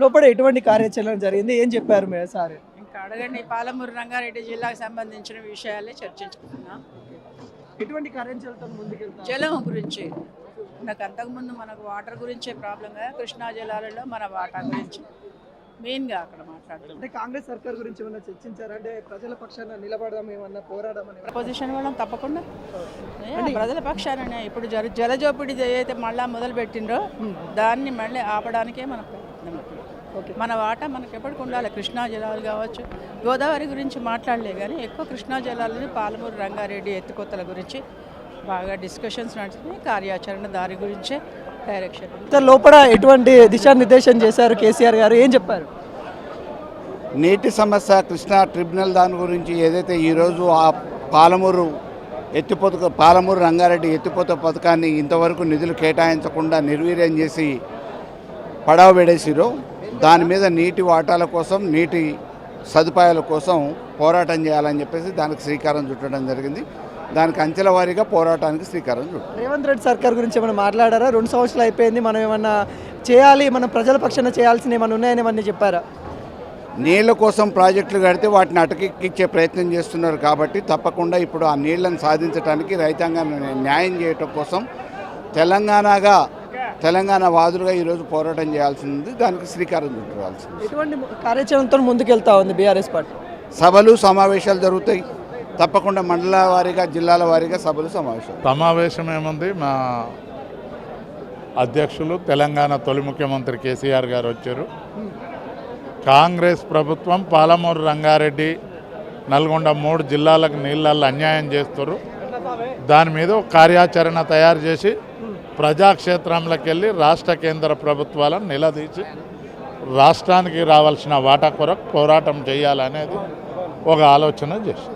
లోపల ఎటువంటి కార్యాచరణ జరిగింది? ఏం చెప్పారు మీరు సార్? ఇంకా అడగండి. పాలమూరు రంగారెడ్డి జిల్లాకు సంబంధించిన విషయాలే చర్చించుకుంటున్నాం. ఎటువంటి కార్యాచరణతో ముందుకెళ్తారు? జలం గురించి నాకు అంతకుముందు మనకు వాటర్ గురించే ప్రాబ్లంగా, కృష్ణా జలాలలో మన వాటా గురించి మెయిన్గా అక్కడ మాట్లాడుతున్నాం. అంటే కాంగ్రెస్ సర్కార్ గురించి ఏమన్నా చర్చించారా? అంటే ప్రజల పక్షాన నిలబడదాం, ఏమన్నా పోరాడమని ప్రపోజిషన్ వాళ్ళం తప్పకుండా ప్రజల పక్షాన ఇప్పుడు జలజోపిడి ఏదైతే మళ్ళీ మొదలు పెట్టిండ్రో దాన్ని మళ్ళీ ఆపడానికే మన ప్రయత్నం. మన వాటా మనకు ఎప్పటికి ఉండాలి. కృష్ణా జలాలు కావచ్చు, గోదావరి గురించి మాట్లాడలే కానీ ఎక్కువ కృష్ణా జలాలని పాలమూరు రంగారెడ్డి ఎత్తిపోతల గురించి బాగా డిస్కషన్స్ నడుస్తున్నాయి. కార్యాచరణ దారి గురించే డైరెక్షన్. లోపల ఎటువంటి దిశానిర్దేశం చేశారు కేసీఆర్ గారు? ఏం చెప్పారు? నీటి సమస్య కృష్ణా ట్రిబ్యునల్ దాని గురించి ఏదైతే ఈరోజు ఆ పాలమూరు రంగారెడ్డి ఎత్తిపోత పథకాన్ని ఇంతవరకు నిధులు కేటాయించకుండా నిర్వీర్యం చేసి పడవ వేడేసిరో దాని మీద నీటి వాటాల కోసం, నీటి సదుపాయాల కోసం పోరాటం చేయాలని చెప్పేసి దానికి శ్రీకారం చుట్టడం జరిగింది. దానికి అంచెల వారీగా పోరాటానికి శ్రీకారం చుట్టారు. రేవంత్ రెడ్డి సర్కార్ గురించి ఏమైనా మాట్లాడారా? 2 సంవత్సరాలు అయిపోయింది, మనం ఏమన్నా చేయాలి, మనం ప్రజల పక్షాన చేయాల్సిన ఏమైనా ఉన్నాయని ఏమన్నా చెప్పారా? నీళ్ల కోసం ప్రాజెక్టులు కడితే వాటిని అటకెక్కించే ప్రయత్నం చేస్తున్నారు కాబట్టి తప్పకుండా ఇప్పుడు ఆ నీళ్లను సాధించడానికి రైతాంగాన్ని న్యాయం చేయటం కోసం తెలంగాణ వాదులుగా ఈరోజు పోరాటం చేయాల్సింది, దానికి శ్రీకారం చుట్టవలసింది. ఎటువంటి కార్యాచరణతో ముందుకెళ్తా ఉంది బీఆర్ఎస్ పార్టీ? సభలు సమావేశాలు జరుగుతాయి తప్పకుండా. మండల వారీగా, జిల్లాల వారీగా సభలు సమావేశం ఏముంది, మా అధ్యక్షులు తెలంగాణ తొలి ముఖ్యమంత్రి కేసీఆర్ గారు వచ్చారు. కాంగ్రెస్ ప్రభుత్వం పాలమూరు రంగారెడ్డి, నల్గొండ 3 జిల్లాలకు నీళ్ళల్లో అన్యాయం చేస్తారు. దాని మీద ఒక కార్యాచరణ తయారు చేసి ప్రజాక్షేత్రంలోకి వెళ్ళి రాష్ట్ర కేంద్ర ప్రభుత్వాలను నిలదీసి రాష్ట్రానికి రావాల్సిన వాటా కొరకు పోరాటం చేయాలనేది ఒక ఆలోచన చేసి